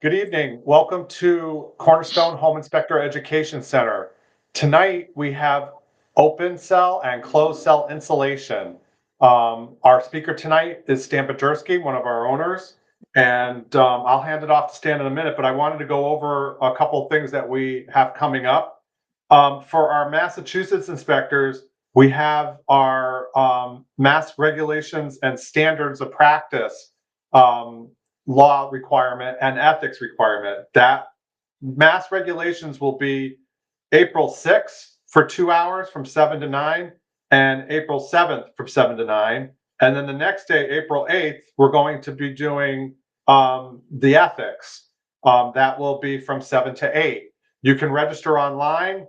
Good evening. Welcome to Cornerstone Home Inspector Education Center. Tonight we have open cell and closed cell insulation. Our speaker tonight is Stan Podjerski, one of our owners, and I'll hand it off to Stan in a minute, but I wanted to go over a couple of things that we have coming up. For our Massachusetts inspectors, we have our Mass Regulations and Standards of Practice law requirement and ethics requirement. That mass regulations will be April 6th for 2 hours from 7 to 9 and April 7th from 7 to 9. And then the next day, April 8th, we're going to be doing the ethics. That will be from 7 to 8. You can register online.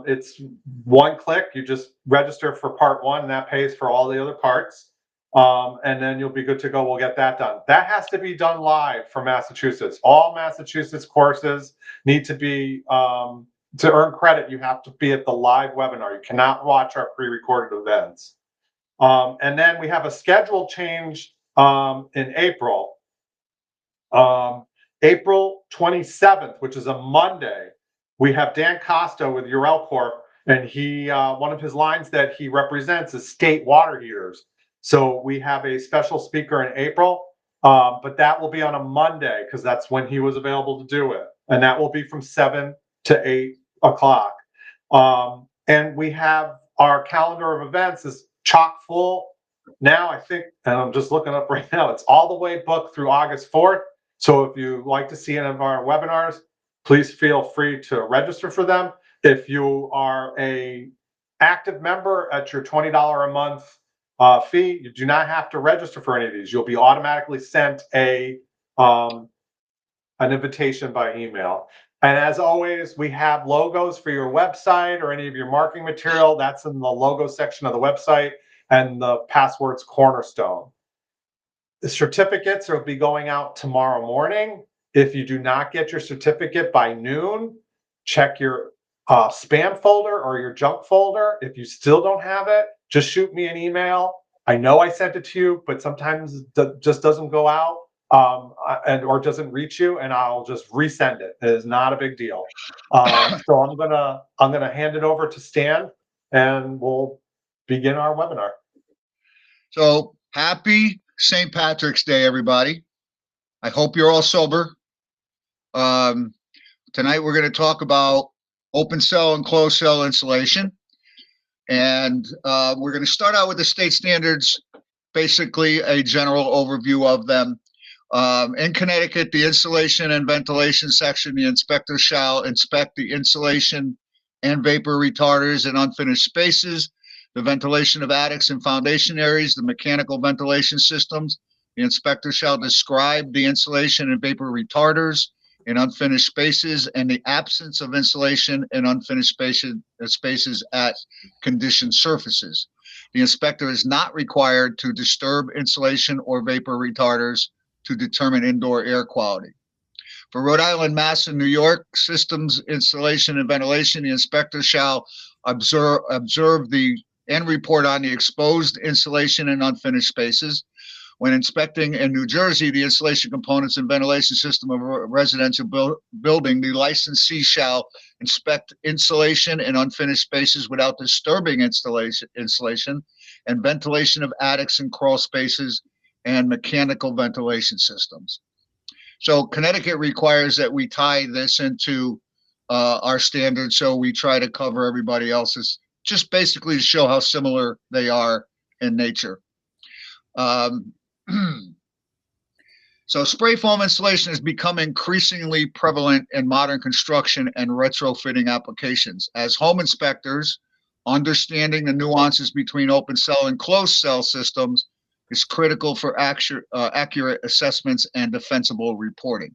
It's one click. You just register for part one, and that pays for all the other parts. And then you'll be good to go. We'll get that done. That has to be done live for Massachusetts. All Massachusetts courses need to be, to earn credit, you have to be at the live webinar. You cannot watch our pre-recorded events. And then we have a schedule change in April. April 27th, which is a Monday, we have Dan Costa with Urel Corp, and he one of his lines that he represents is state water heaters. So we have a special speaker in April, but that will be on a Monday because that's when he was available to do it. And that will be from 7 to 8 o'clock. And we have our calendar of events is chock full. Now, I think, and I'm just looking up right now, it's all the way booked through August 4th. So if you like to see any of our webinars, please feel free to register for them. If you are a active member at your $20 a month fee, you do not have to register for any of these. You'll be automatically sent an invitation by email. And as always, we have logos for your website or any of your marketing material. That's in the logo section of the website, and the password's Cornerstone. The certificates will be going out tomorrow morning. If you do not get your certificate by noon, check your spam folder or your junk folder. If you still don't have it, just shoot me an email. I know I sent it to you, but sometimes it just doesn't go out or doesn't reach you, and I'll just resend it. It is not a big deal. So I'm gonna hand it over to Stan, and we'll begin our webinar. So happy St. Patrick's Day, everybody. I hope you're all sober. Tonight we're going to talk about open cell and closed cell insulation. And we're going to start out with the state standards, basically a general overview of them. In Connecticut, the insulation and ventilation section, the inspector shall inspect the insulation and vapor retarders in unfinished spaces, the ventilation of attics and foundation areas, the mechanical ventilation systems. The inspector shall describe the insulation and vapor retarders in unfinished spaces and the absence of insulation in unfinished spaces at conditioned surfaces. The inspector is not required to disturb insulation or vapor retarders to determine indoor air quality. For Rhode Island, Mass, and New York systems, insulation, and ventilation, the inspector shall observe the and report on the exposed insulation in unfinished spaces. When inspecting in New Jersey the insulation components and ventilation system of a residential building, the licensee shall inspect insulation in unfinished spaces without disturbing insulation and ventilation of attics and crawl spaces and mechanical ventilation systems. So Connecticut requires that we tie this into our standards, so we try to cover everybody else's, just basically to show how similar they are in nature. So spray foam insulation has become increasingly prevalent in modern construction and retrofitting applications. As home inspectors, understanding the nuances between open cell and closed cell systems is critical for accurate assessments and defensible reporting.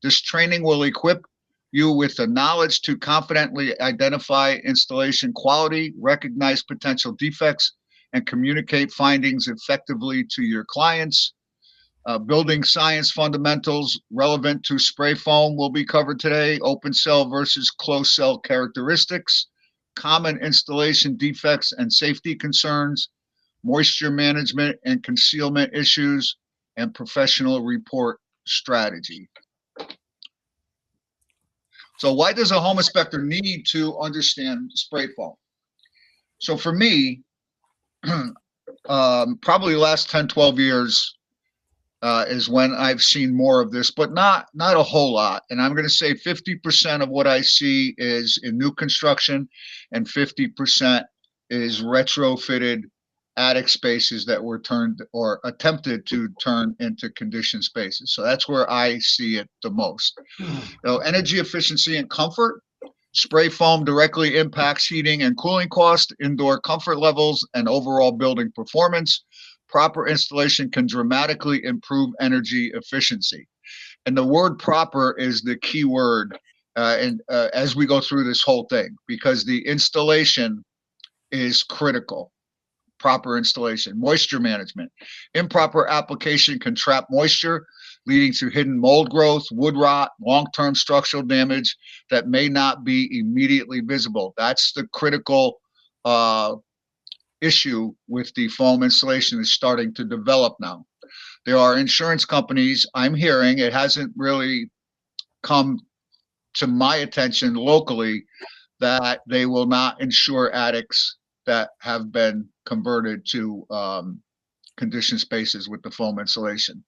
This training will equip you with the knowledge to confidently identify installation quality, recognize potential defects, and communicate findings effectively to your clients. Building science fundamentals relevant to spray foam will be covered today. Open cell versus closed cell characteristics, common installation defects and safety concerns, moisture management and concealment issues, and professional report strategy. So why does a home inspector need to understand spray foam? So for me, probably the last 10, 12 years is when I've seen more of this, but not a whole lot. And I'm going to say 50% of what I see is in new construction and 50% is retrofitted attic spaces that were turned or attempted to turn into conditioned spaces. So that's where I see it the most. Energy efficiency and comfort. Spray foam directly impacts heating and cooling cost, indoor comfort levels, and overall building performance. Proper installation can dramatically improve energy efficiency. And the word proper is the key word as we go through this whole thing, because the installation is critical. Proper installation. Moisture management. Improper application can trap moisture, leading to hidden mold growth, wood rot, long-term structural damage that may not be immediately visible. That's the critical issue with the foam insulation is starting to develop now. There are insurance companies, I'm hearing, it hasn't really come to my attention locally, that they will not insure attics that have been converted to conditioned spaces with the foam insulation.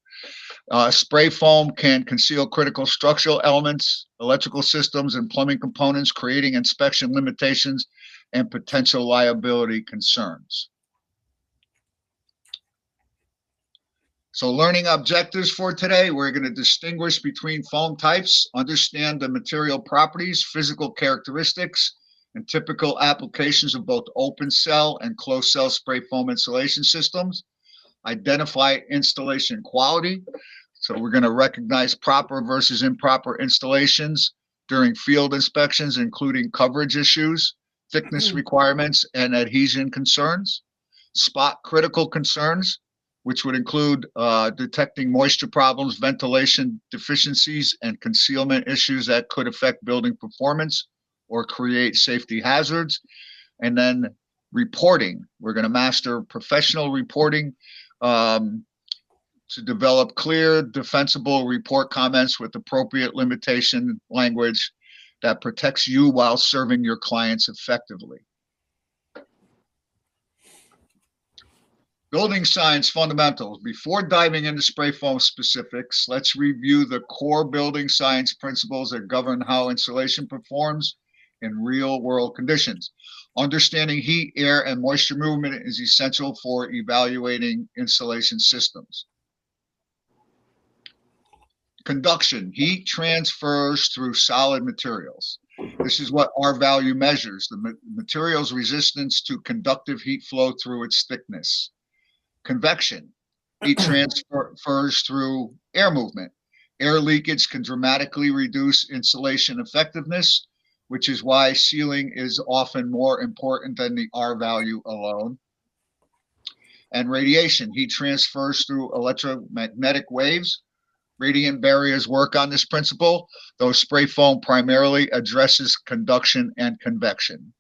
Spray foam can conceal critical structural elements, electrical systems, and plumbing components, creating inspection limitations and potential liability concerns. So learning objectives for today, we're going to distinguish between foam types, understand the material properties, physical characteristics, and typical applications of both open cell and closed cell spray foam insulation systems, identify installation quality. So we're going to recognize proper versus improper installations during field inspections, including coverage issues, thickness requirements, and adhesion concerns. Spot critical concerns, which would include detecting moisture problems, ventilation deficiencies, and concealment issues that could affect building performance or create safety hazards. And then reporting. We're going to master professional reporting to develop clear, defensible report comments with appropriate limitation language that protects you while serving your clients effectively. Building science fundamentals. Before diving into spray foam specifics, let's review the core building science principles that govern how insulation performs in real-world conditions. Understanding heat, air, and moisture movement is essential for evaluating insulation systems. Conduction. Heat transfers through solid materials. This is what R value measures, the material's resistance to conductive heat flow through its thickness. Convection. Heat transfers through air movement. Air leakage can dramatically reduce insulation effectiveness, which is why sealing is often more important than the R value alone. And radiation. Heat transfers through electromagnetic waves. Radiant barriers work on this principle, though spray foam primarily addresses conduction and convection.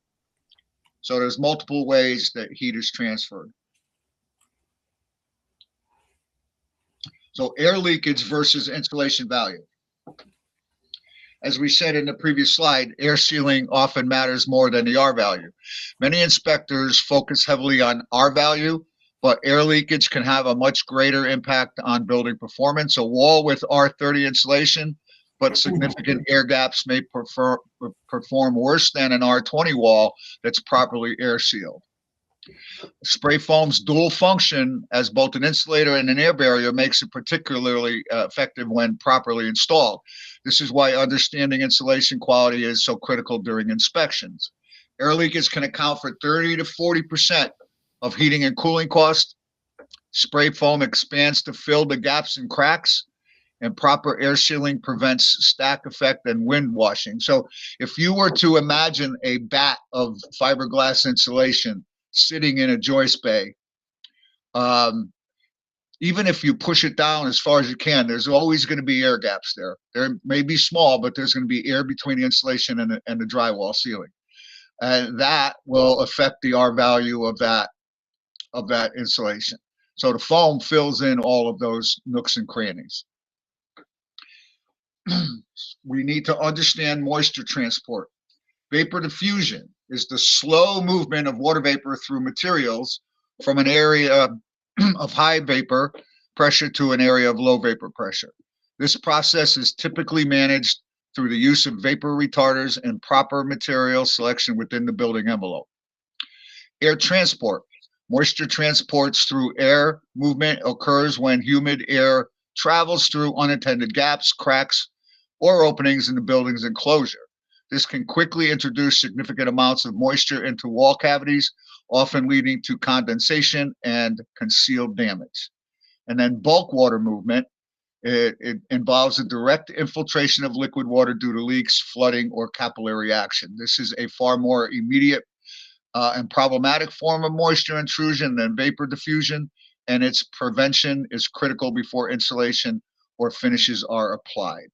So there's multiple ways that heat is transferred. So air leakage versus insulation value. As we said in the previous slide, air sealing often matters more than the R value. Many inspectors focus heavily on R value, but air leakage can have a much greater impact on building performance. A wall with R30 insulation, but significant air gaps may perform worse than an R20 wall that's properly air sealed. Spray foam's dual function as both an insulator and an air barrier makes it particularly effective when properly installed. This is why understanding insulation quality is so critical during inspections. Air leakage can account for 30 to 40% of heating and cooling costs. Spray foam expands to fill the gaps and cracks, and proper air sealing prevents stack effect and wind washing. So if you were to imagine a bat of fiberglass insulation sitting in a joist bay, even if you push it down as far as you can, there's always going to be air gaps there. There may be small, but there's going to be air between the insulation and the drywall ceiling. And that will affect the R value of that insulation. So the foam fills in all of those nooks and crannies. we need to understand moisture transport. Vapor diffusion is the slow movement of water vapor through materials from an area of high vapor pressure to an area of low vapor pressure. This process is typically managed through the use of vapor retarders and proper material selection within the building envelope. Air transport. Moisture transports through air movement occurs when humid air travels through unattended gaps, cracks, or openings in the building's enclosure. This can quickly introduce significant amounts of moisture into wall cavities, often leading to condensation and concealed damage. And then bulk water movement. It involves a direct infiltration of liquid water due to leaks, flooding, or capillary action. This is a far more immediate and problematic form of moisture intrusion than vapor diffusion, and its prevention is critical before insulation or finishes are applied.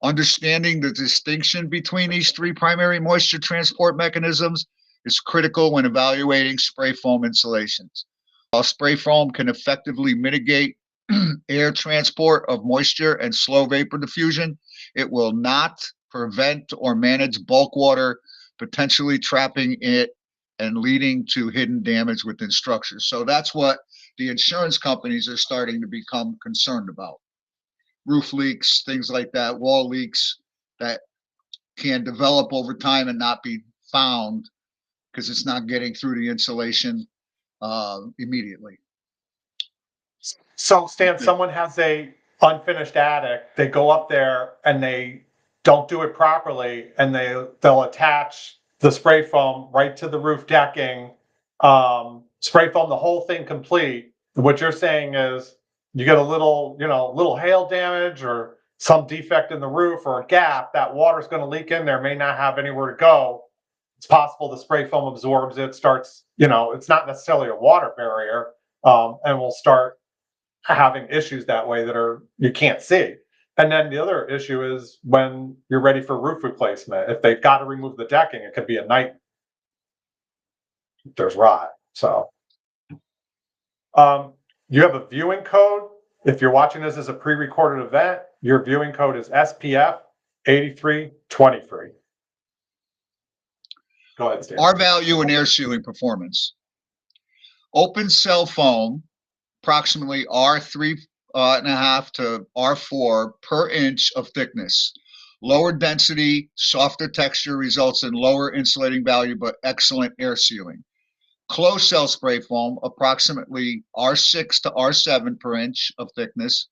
Understanding the distinction between these three primary moisture transport mechanisms is critical when evaluating spray foam insulations. While spray foam can effectively mitigate air transport of moisture and slow vapor diffusion, it will not prevent or manage bulk water, potentially trapping it and leading to hidden damage within structures. So that's what the insurance companies are starting to become concerned about. Roof leaks, things like that, wall leaks that can develop over time and not be found because it's not getting through the insulation immediately. So Stan, someone has a unfinished attic, they go up there and they don't do it properly, and they'll attach the spray foam right to the roof decking, spray foam the whole thing complete. What you're saying is you get a little hail damage or some defect in the roof or a gap, that water's going to leak in there, may not have anywhere to go. It's possible the spray foam absorbs it, starts, it's not necessarily a water barrier, and will start having issues that way that you can't see. And then the other issue is when you're ready for roof replacement. If they've got to remove the decking, it could be a night. There's rot. So you have a viewing code. If you're watching this as a pre-recorded event, your viewing code is SPF 8323. Go ahead, Stan. R value and air sealing performance. Open cell foam, approximately R3.5 to R4 per inch of thickness. Lower density, softer texture results in lower insulating value, but excellent air sealing. Closed cell spray foam, approximately R6 to R7 per inch of thickness.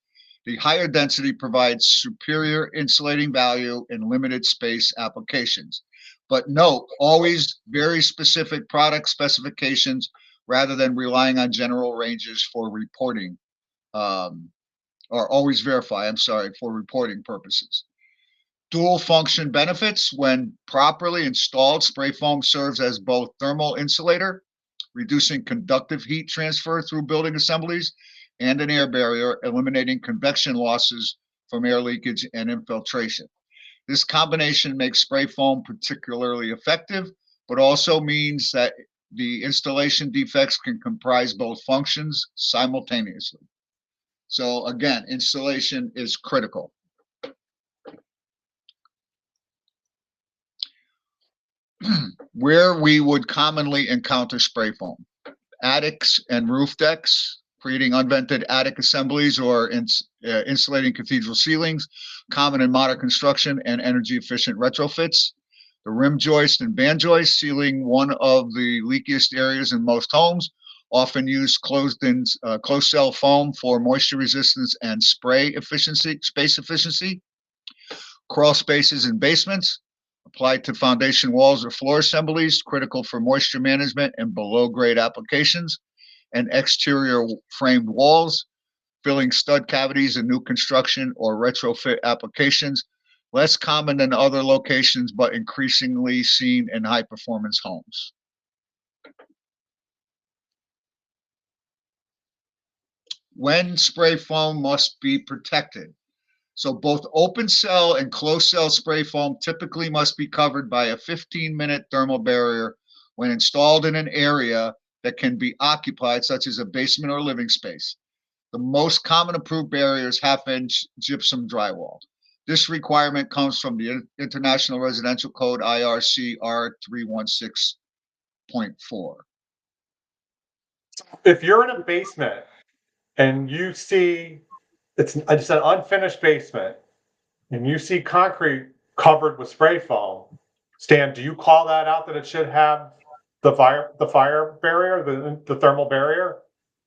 The higher density provides superior insulating value in limited space applications. But note, always very specific product specifications rather than relying on general ranges for reporting, or always verify, for reporting purposes. Dual function benefits. When properly installed, spray foam serves as both thermal insulator, reducing conductive heat transfer through building assemblies, and an air barrier, eliminating convection losses from air leakage and infiltration. This combination makes spray foam particularly effective, but also means that the installation defects can comprise both functions simultaneously. So again, installation is critical. Where we would commonly encounter spray foam: attics and roof decks, creating unvented attic assemblies or insulating cathedral ceilings, common in modern construction and energy efficient retrofits. The rim joist and band joist, sealing one of the leakiest areas in most homes, often use closed cell foam for moisture resistance and space efficiency. Crawl spaces in basements, applied to foundation walls or floor assemblies, critical for moisture management and below grade applications. And exterior framed walls, filling stud cavities in new construction or retrofit applications, less common than other locations, but increasingly seen in high performance homes. When spray foam must be protected. So both open cell and closed cell spray foam typically must be covered by a 15-minute thermal barrier when installed in an area that can be occupied, such as a basement or living space. The most common approved barrier is half-inch gypsum drywall. This requirement comes from the International Residential Code IRC R316.4. If you're in a basement and you see it's an unfinished basement and you see concrete covered with spray foam, Stan, do you call that out that it should have the fire barrier, the thermal barrier,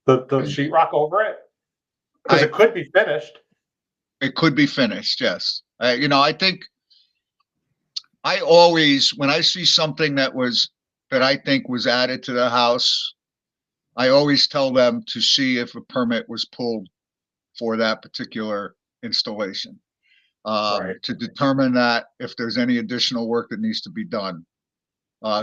the sheetrock over it? Because it could be finished. It could be finished, yes. I think I always, when I see something that I think was added to the house, I always tell them to see if a permit was pulled for that particular installation, Right. to determine that if there's any additional work that needs to be done.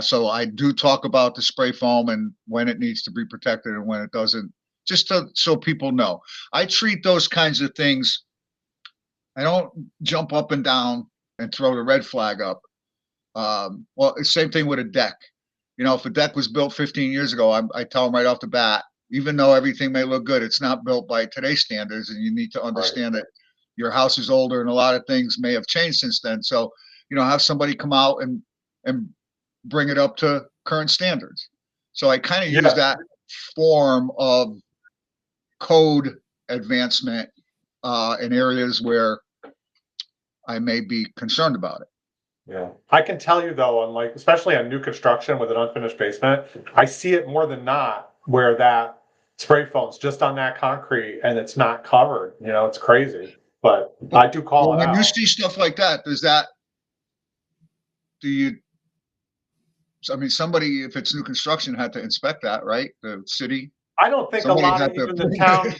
So I do talk about the spray foam and when it needs to be protected and when it doesn't, just so people know. I treat those kinds of things. I don't jump up and down and throw the red flag up. Well, same thing with a deck. If a deck was built 15 years ago, I tell them right off the bat, even though everything may look good, it's not built by today's standards, and you need to understand that your house is older and a lot of things may have changed since then. So, have somebody come out and bring it up to current standards. So I kind of use that form of code advancement in areas where I may be concerned about it. Yeah, I can tell you though, especially on new construction with an unfinished basement, I see it more than not where that spray foam's just on that concrete and it's not covered. It's crazy, but I do call it out. When you see stuff like that, somebody, if it's new construction, had to inspect that, right? The city. I don't think even the town.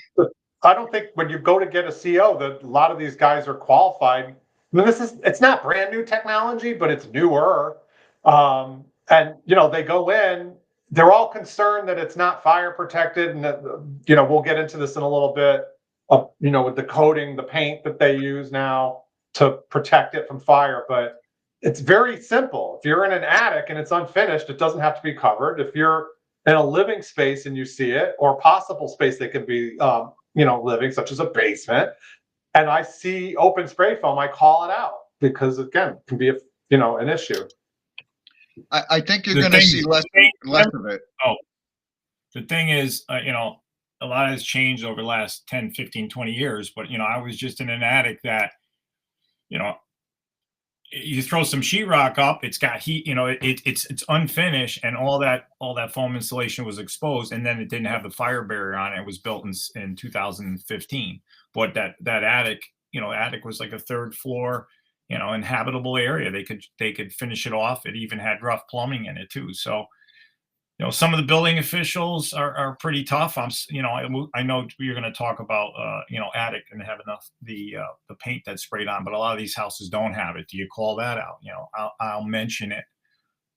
I don't think when you go to get a CO that a lot of these guys are qualified. I mean, it's not brand new technology, but it's newer. And they go in, they're all concerned that it's not fire protected. And that, we'll get into this in a little bit, with the coating, the paint that they use now to protect it from fire. But it's very simple. If you're in an attic and it's unfinished, it doesn't have to be covered. If you're in a living space and you see it, or possible space that could be, living, such as a basement, and I see open spray foam, I call it out because again, it can be an issue. I think you're going to see less of it. Oh, the thing is, a lot has changed over the last 10, 15, 20 years, but I was just in an attic that, you throw some sheetrock up, it's got heat, it's unfinished, and all that foam insulation was exposed, and then it didn't have the fire barrier on it. It was built in 2015. But that attic was like a third floor, inhabitable area. They could finish it off. It even had rough plumbing in it too. So, some of the building officials are pretty tough. I know you're going to talk about, attic and have enough the paint that's sprayed on, but a lot of these houses don't have it. Do you call that out? I'll mention it,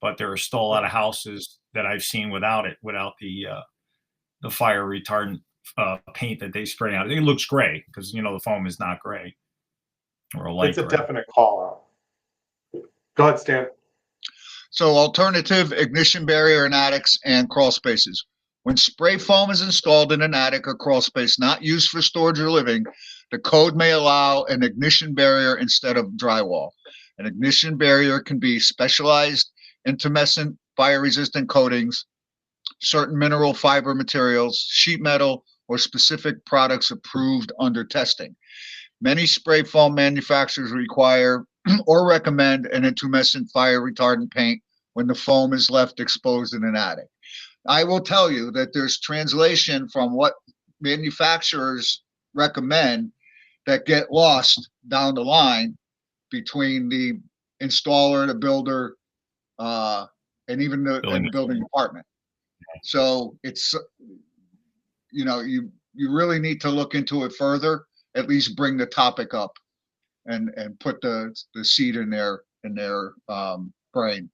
but there are still a lot of houses that I've seen without the fire retardant paint that they spray on. It looks gray because, the foam is not gray or a light It's a gray. definite call out. Go ahead, Stan. So alternative ignition barrier in attics and crawl spaces. When spray foam is installed in an attic or crawl space not used for storage or living, the code may allow an ignition barrier instead of drywall. An ignition barrier can be specialized intumescent fire-resistant coatings, certain mineral fiber materials, sheet metal, or specific products approved under testing. Many spray foam manufacturers require or recommend an intumescent fire retardant paint when the foam is left exposed in an attic. I will tell you that there's translation from what manufacturers recommend that get lost down the line between the installer, the builder, and even the building department. So it's, you really need to look into it further, at least bring the topic up and put the seed in their brain.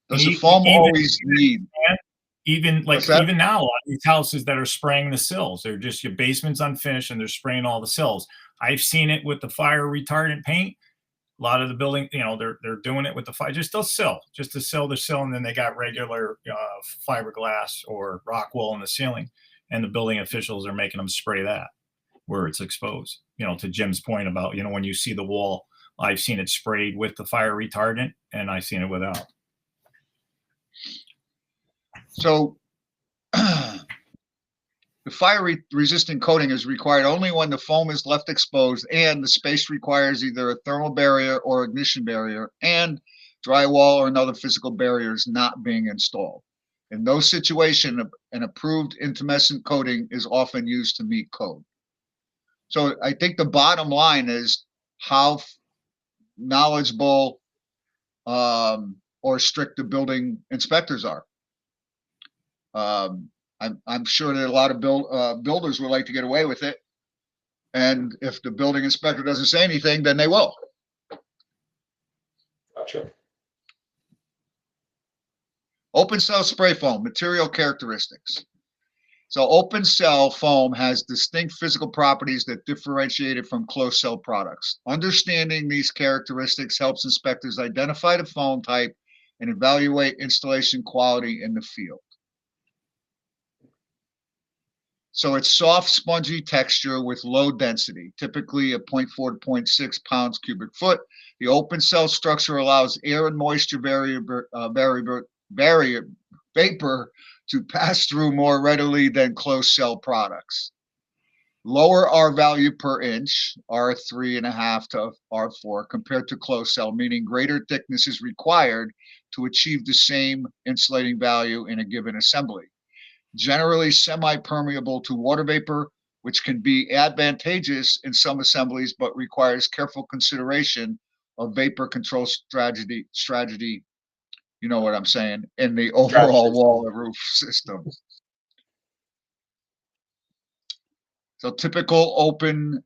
Does the foam always need? Even now, a lot of these houses that are spraying the sills, they're just, your basement's unfinished and they're spraying all the sills. I've seen it with the fire retardant paint. A lot of the building, they're doing it with the fire, just the sill, and then they got regular fiberglass or rock wool in the ceiling, and the building officials are making them spray that. where it's exposed. To Jim's point about, when you see the wall, I've seen it sprayed with the fire retardant and I've seen it without. So the fire-resistant coating is required only when the foam is left exposed and the space requires either a thermal barrier or ignition barrier, and drywall or another physical barrier is not being installed. In those situations, an approved intumescent coating is often used to meet code. So I think the bottom line is how knowledgeable or strict the building inspectors are. I'm sure that a lot of builders would like to get away with it. And if the building inspector doesn't say anything, then they will. Gotcha. Open cell spray foam, material characteristics. So open cell foam has distinct physical properties that differentiate it from closed cell products. Understanding these characteristics helps inspectors identify the foam type and evaluate installation quality in the field. So it's soft, spongy texture with low density, typically a 0.4 to 0.6 pounds cubic foot. The open cell structure allows air and moisture vapor to pass through more readily than closed cell products. Lower R value per inch, R3.5 to R4, compared to closed cell, meaning greater thickness is required to achieve the same insulating value in a given assembly. Generally semi-permeable to water vapor, which can be advantageous in some assemblies, but requires careful consideration of vapor control strategy, you know what I'm saying, in the overall wall and roof system. So typical open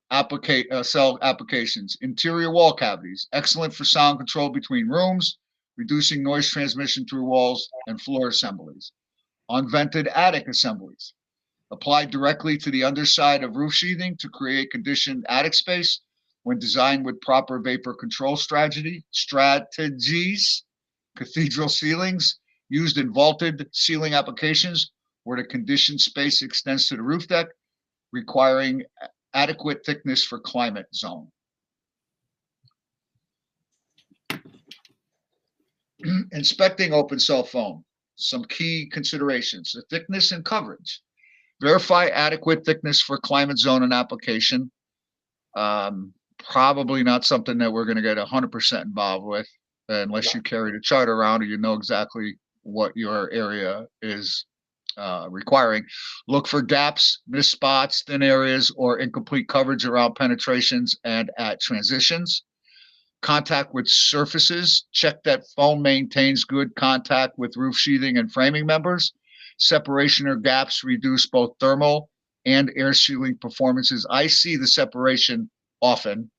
cell applications: interior wall cavities, excellent for sound control between rooms, reducing noise transmission through walls and floor assemblies. Unvented attic assemblies, applied directly to the underside of roof sheathing to create conditioned attic space when designed with proper vapor control strategies. Cathedral ceilings, used in vaulted ceiling applications where the conditioned space extends to the roof deck, requiring adequate thickness for climate zone. Inspecting open cell foam. Some key considerations: the thickness and coverage. Verify adequate thickness for climate zone and application. Probably not something that we're going to get 100% involved with unless you carry the chart around or you know exactly what your area is requiring. Look for gaps, missed spots, thin areas, or incomplete coverage around penetrations and at transitions. Contact with surfaces. Check that foam maintains good contact with roof sheathing and framing members. Separation or gaps reduce both thermal and air sealing performances. I see the separation often.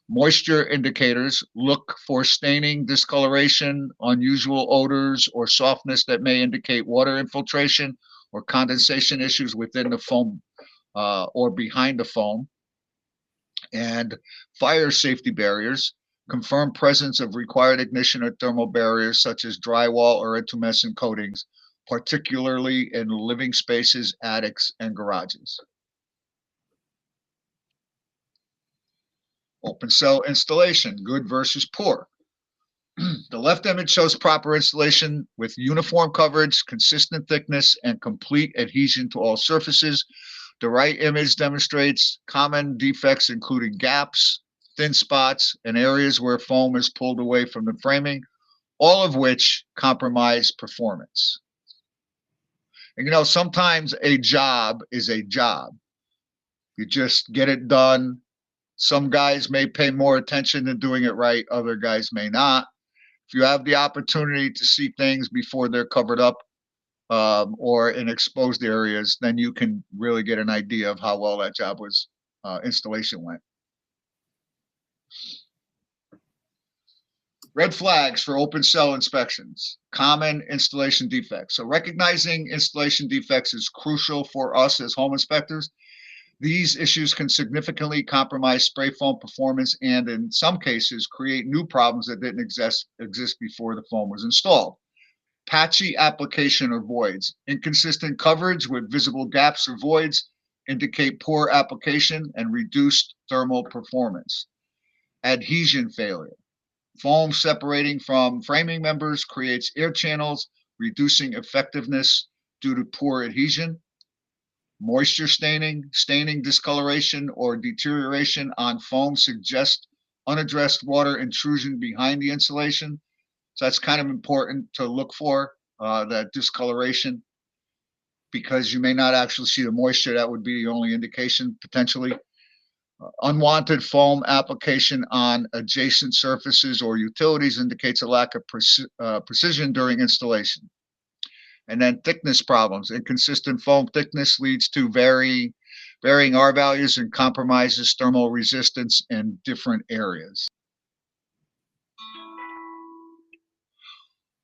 Moisture indicators. Look for staining, discoloration, unusual odors, or softness that may indicate water infiltration or condensation issues within the foam or behind the foam. And fire safety barriers. Confirm presence of required ignition or thermal barriers such as drywall or intumescent coatings, particularly in living spaces, attics, and garages. Open cell installation, good versus poor. The left image shows proper installation with uniform coverage, consistent thickness, and complete adhesion to all surfaces. The right image demonstrates common defects, including gaps, thin spots, and areas where foam is pulled away from the framing, all of which compromise performance. And sometimes a job is a job. You just get it done. Some guys may pay more attention to doing it right. Other guys may not. If you have the opportunity to see things before they're covered up, or in exposed areas, then you can really get an idea of how well that job was, installation went. Red flags for open cell inspections, common installation defects. So recognizing installation defects is crucial for us as home inspectors. These issues can significantly compromise spray foam performance and in some cases create new problems that didn't exist before the foam was installed. Patchy application or voids, inconsistent coverage with visible gaps or voids, indicate poor application and reduced thermal performance. Adhesion failure. Foam separating from framing members creates air channels, reducing effectiveness due to poor adhesion. Moisture staining, discoloration, or deterioration on foam suggest unaddressed water intrusion behind the insulation. So that's kind of important to look for, that discoloration, because you may not actually see the moisture. That would be the only indication potentially. Unwanted foam application on adjacent surfaces or utilities indicates a lack of precision during installation. And then thickness problems. Inconsistent foam thickness leads to varying R values and compromises thermal resistance in different areas.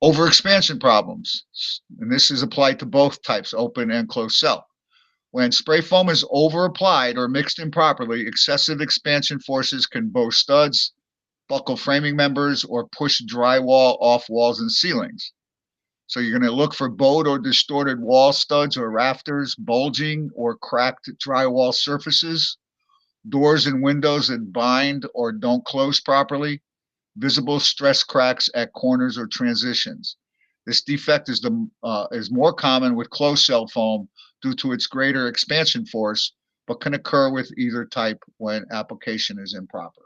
Overexpansion problems, and this is applied to both types, open and closed cell. When spray foam is over applied or mixed improperly, excessive expansion forces can bow studs, buckle framing members, or push drywall off walls and ceilings. So you're going to look for bowed or distorted wall studs or rafters, bulging or cracked drywall surfaces, doors and windows that bind or don't close properly, visible stress cracks at corners or transitions. This defect is more common with closed cell foam due to its greater expansion force, but can occur with either type when application is improper.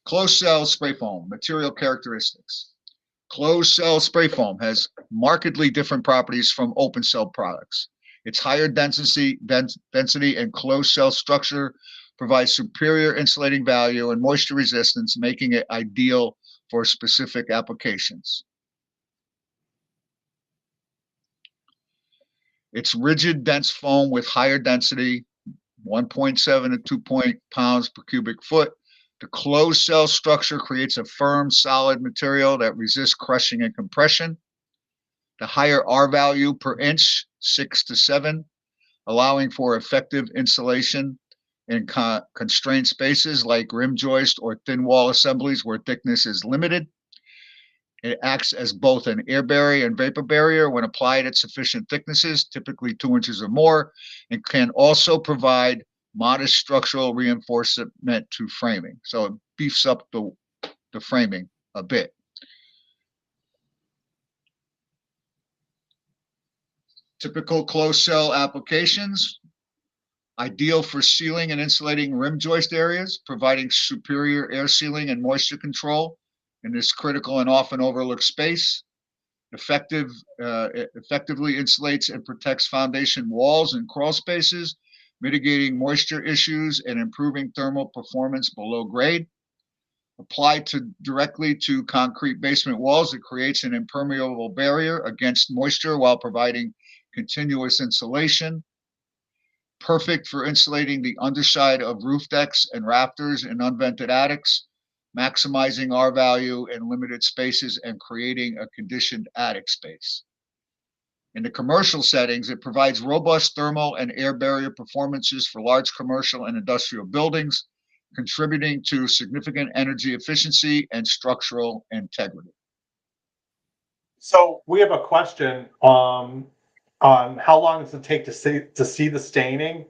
Closed cell spray foam, material characteristics. Closed cell spray foam has markedly different properties from open cell products. Its higher density and closed cell structure provides superior insulating value and moisture resistance, making it ideal for specific applications. It's rigid, dense foam with higher density, 1.7 to 2 pounds per cubic foot. The closed cell structure creates a firm, solid material that resists crushing and compression. The higher R value per inch, 6 to 7, allowing for effective insulation in constrained spaces like rim joist or thin wall assemblies where thickness is limited. It acts as both an air barrier and vapor barrier when applied at sufficient thicknesses, typically 2 inches or more, and can also provide modest structural reinforcement to framing. So it beefs up the framing a bit. Typical closed cell applications, ideal for sealing and insulating rim joist areas, providing superior air sealing and moisture control in this critical and often overlooked space. Effectively insulates and protects foundation walls and crawl spaces, mitigating moisture issues and improving thermal performance below grade. Applied directly to concrete basement walls, it creates an impermeable barrier against moisture while providing continuous insulation. Perfect for insulating the underside of roof decks and rafters in unvented attics, maximizing R value in limited spaces and creating a conditioned attic space. In the commercial settings, it provides robust thermal and air barrier performances for large commercial and industrial buildings, contributing to significant energy efficiency and structural integrity. So we have a question on how long does it take to see the staining?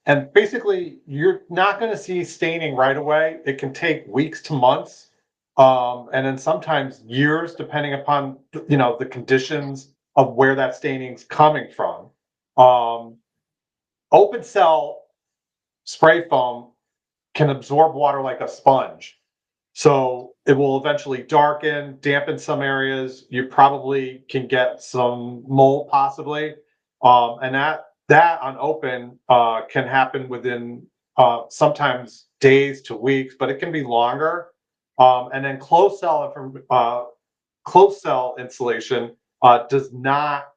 And basically, you're not going to see staining right away. It can take weeks to months, and then sometimes years, depending upon the conditions of where that staining's coming from. Open cell spray foam can absorb water like a sponge. So it will eventually darken, dampen some areas. You probably can get some mold possibly. And that on open can happen within sometimes days to weeks, but it can be longer. And then closed cell insulation does not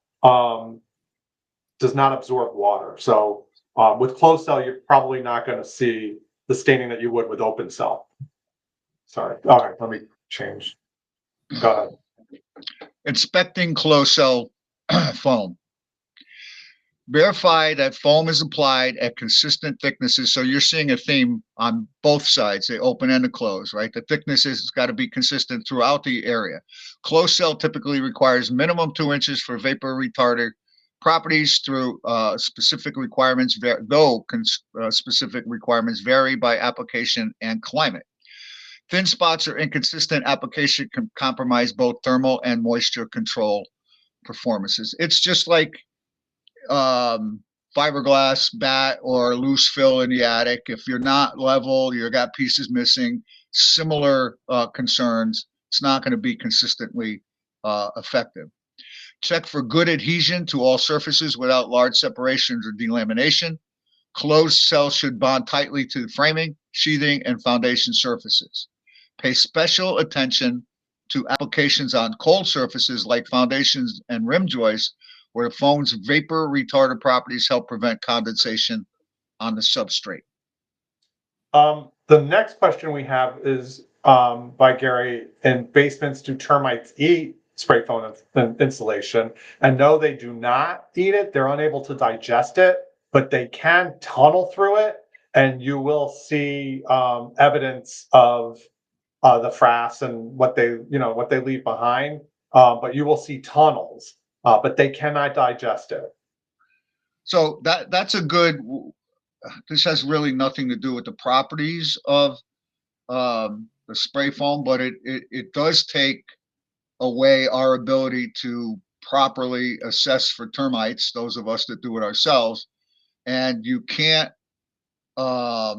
absorb water. So with closed cell, you're probably not going to see the staining that you would with open cell. Sorry. All right, let me change. Go ahead. Inspecting closed cell foam. verify that foam is applied at consistent thicknesses. So you're seeing a theme on both sides, the open and the close, right? The thickness has got to be consistent throughout the area. Closed cell typically requires minimum 2 inches for vapor retarder properties through specific requirements, specific requirements vary by application and climate. Thin spots or inconsistent application can compromise both thermal and moisture control performances. It's just like fiberglass bat or loose fill in the attic. If you're not level, you got pieces missing, similar concerns, it's not going to be consistently effective. Check for good adhesion to all surfaces without large separations or delamination. Closed cell should bond tightly to the framing, sheathing, and foundation surfaces. Pay special attention to applications on cold surfaces like foundations and rim joists, where the foam's vapor retardant properties help prevent condensation on the substrate. The next question we have is by Gary. In basements, do termites eat spray foam insulation? And no, they do not eat it. They're unable to digest it, but they can tunnel through it, and you will see evidence of the frass and what they leave behind. But you will see tunnels, but they cannot digest it. So that's a good. This has really nothing to do with the properties of the spray foam, but it does take away our ability to properly assess for termites, those of us that do it ourselves. And you can't, I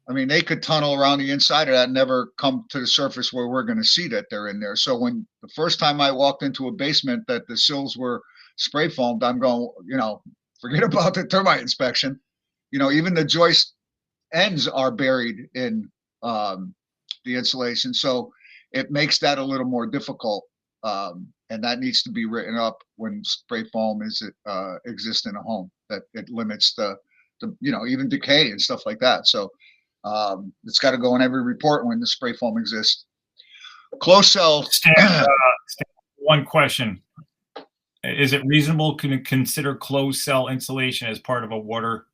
mean, they could tunnel around the inside of that and never come to the surface where we're going to see that they're in there. So when the first time I walked into a basement that the sills were spray foamed, I'm going, forget about the termite inspection. Even the joist ends are buried in the insulation. So it makes that a little more difficult. And that needs to be written up when spray foam exists in a home, that it limits the even decay and stuff like that. So it's got to go in every report when the spray foam exists. Closed cell. Stan, one question. Is it reasonable to consider closed cell insulation as part of a water,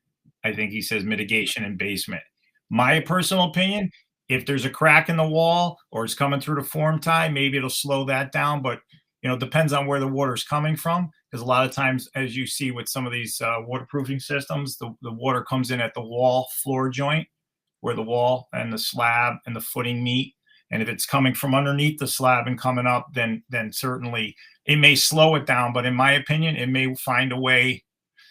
I think he says, mitigation in basement? My personal opinion, if there's a crack in the wall or it's coming through the form tie, maybe it'll slow that down. But, it depends on where the water's coming from. Because a lot of times, as you see with some of these waterproofing systems, the water comes in at the wall floor joint, where the wall and the slab and the footing meet. And if it's coming from underneath the slab and coming up, then certainly it may slow it down. But in my opinion, it may find a way,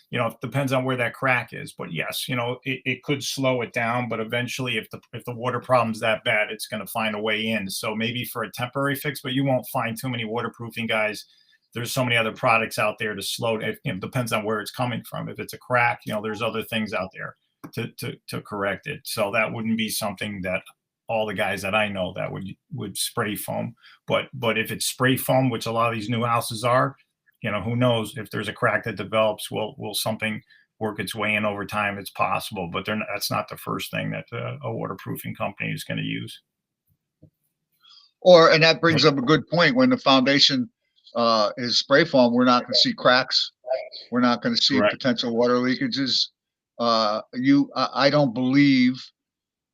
it depends on where that crack is. But yes, it could slow it down. But eventually, if the water problem's that bad, it's going to find a way in. So maybe for a temporary fix, but you won't find too many waterproofing guys. There's so many other products out there to slow it. Depends on where it's coming from. If it's a crack, there's other things out there to correct it. So that wouldn't be something that all the guys that I know that would spray foam. But if it's spray foam, which a lot of these new houses are, who knows if there's a crack that develops, will something work its way in over time? It's possible, but that's not the first thing that a waterproofing company is going to use. And that brings up a good point. When the foundation is spray foam, we're not going to see cracks. We're not going to see potential water leakages. I don't believe,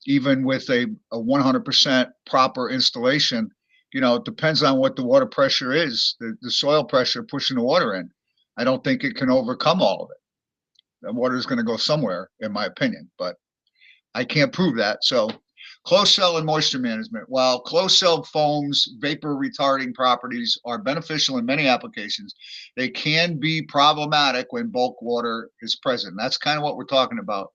even with a 100% proper installation, it depends on what the water pressure is, the soil pressure pushing the water in. I don't think it can overcome all of it. The water is going to go somewhere, in my opinion, but I can't prove that. So closed cell and moisture management. While closed cell foam's vapor retarding properties are beneficial in many applications, they can be problematic when bulk water is present. That's kind of what we're talking about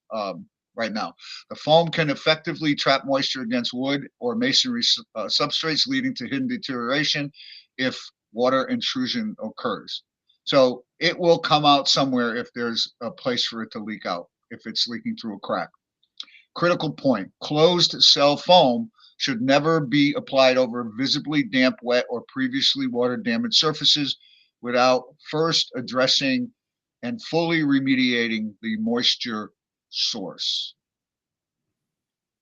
right now. The foam can effectively trap moisture against wood or masonry substrates, leading to hidden deterioration if water intrusion occurs. So it will come out somewhere if there's a place for it to leak out, if it's leaking through a crack. Critical point: closed cell foam should never be applied over visibly damp, wet, or previously water damaged surfaces without first addressing and fully remediating the moisture source.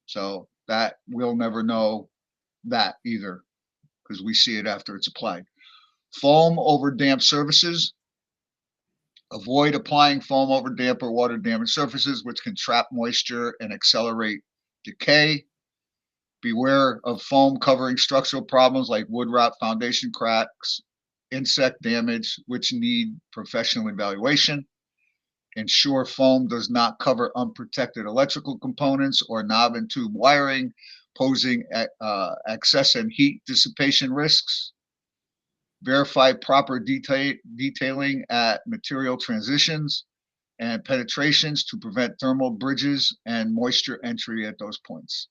So that we'll never know that either, because we see it after it's applied. Foam over damp surfaces. Avoid applying foam over damp or water damaged surfaces, which can trap moisture and accelerate decay. Beware of foam covering structural problems like wood rot, foundation cracks, insect damage, which need professional evaluation. Ensure foam does not cover unprotected electrical components or knob and tube wiring, posing access and heat dissipation risks. Verify proper detailing at material transitions and penetrations to prevent thermal bridges and moisture entry at those points.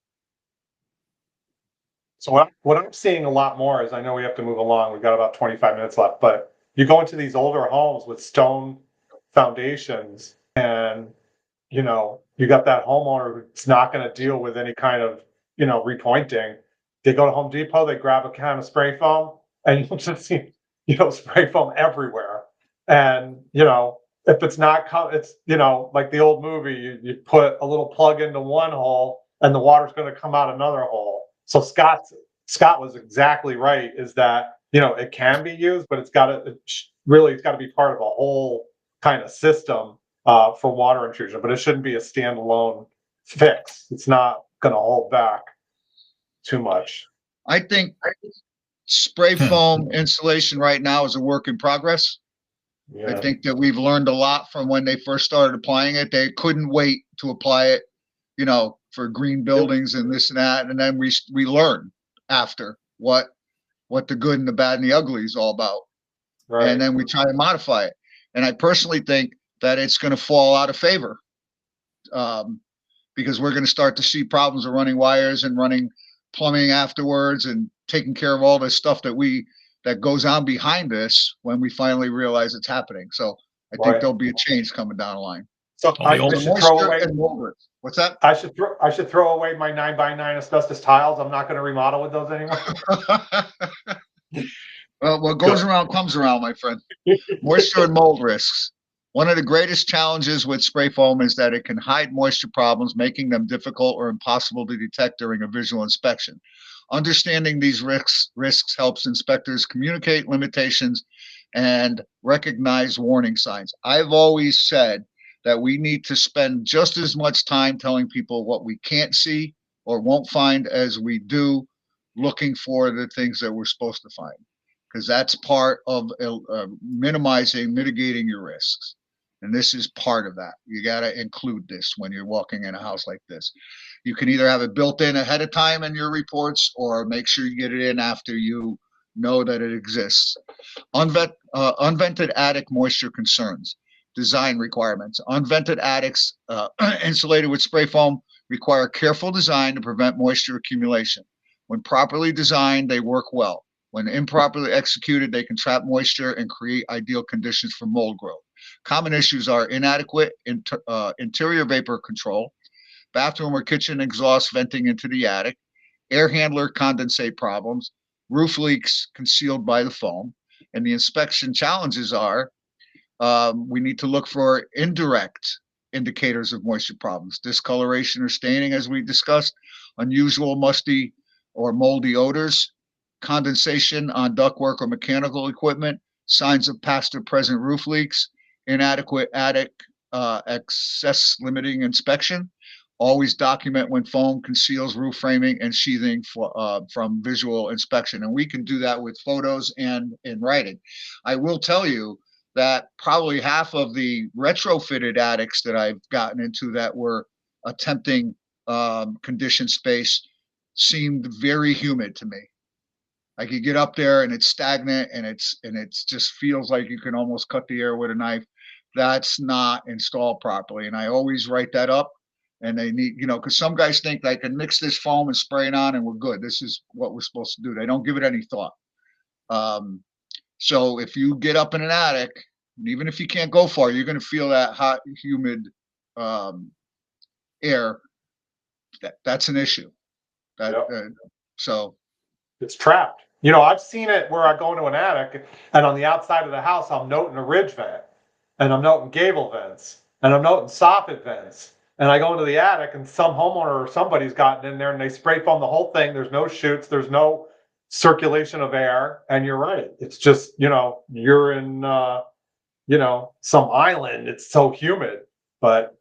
So what I'm seeing a lot more is, I know we have to move along. We've got about 25 minutes left, but you go into these older homes with stone foundations and, you know, you got that homeowner who's not going to deal with any kind of, you know, repointing. They go to Home Depot, they grab a can of spray foam, and you just see, you know, spray foam everywhere. And, you know, if it's not, it's, you know, like the old movie, you put a little plug into one hole and the water's going to come out another hole. So Scott was exactly right, is that, you know, it can be used, but it's got to be part of a whole kind of system for water intrusion, but it shouldn't be a standalone fix. It's not going to hold back too much. I think spray foam insulation right now is a work in progress. Yeah. I think that we've learned a lot from when they first started applying it. They couldn't wait to apply it, you know, for green buildings and this and that. And then we learn after what the good and the bad and the ugly is all about. Right. And then we try to modify it. And I personally think that it's going to fall out of favor because we're going to start to see problems of running wires and running plumbing afterwards and taking care of all this stuff that goes on behind this when we finally realize it's happening. So I think there'll be a change coming down the line. So I should throw away. What's that? I should throw away my 9x9 asbestos tiles. I'm not going to remodel with those anymore. Well, what goes around comes around, my friend. Moisture and mold risks. One of the greatest challenges with spray foam is that it can hide moisture problems, making them difficult or impossible to detect during a visual inspection. Understanding these risks helps inspectors communicate limitations and recognize warning signs. I've always said that we need to spend just as much time telling people what we can't see or won't find as we do looking for the things that we're supposed to find, because that's part of mitigating your risks. And this is part of that. You got to include this when you're walking in a house like this. You can either have it built in ahead of time in your reports or make sure you get it in after you know that it exists. Unvented attic moisture concerns. Design requirements. Unvented attics insulated with spray foam require careful design to prevent moisture accumulation. When properly designed, they work well. When improperly executed, they can trap moisture and create ideal conditions for mold growth. Common issues are inadequate interior vapor control, bathroom or kitchen exhaust venting into the attic, air handler condensate problems, roof leaks concealed by the foam. And the inspection challenges are we need to look for indirect indicators of moisture problems, discoloration or staining, as we discussed, unusual musty or moldy odors, condensation on ductwork or mechanical equipment, signs of past or present roof leaks, inadequate attic access limiting inspection. Always document when foam conceals roof framing and sheathing from visual inspection. And we can do that with photos and in writing. I will tell you that probably half of the retrofitted attics that I've gotten into that were attempting conditioned space seemed very humid to me. Like you get up there and it's stagnant and it's just feels like you can almost cut the air with a knife. That's not installed properly. And I always write that up. And they need, you know, because some guys think they can mix this foam and spray it on and we're good. This is what we're supposed to do. They don't give it any thought. So if you get up in an attic, even if you can't go far, you're going to feel that hot, humid air. That's an issue. So it's trapped. You know, I've seen it where I go into an attic and on the outside of the house, I'm noting a ridge vent and I'm noting gable vents and I'm noting soffit vents. And I go into the attic and some homeowner or somebody's gotten in there and they spray foam the whole thing. There's no chutes. There's no circulation of air. And you're right. It's just, you know, you're in some island. It's so humid, but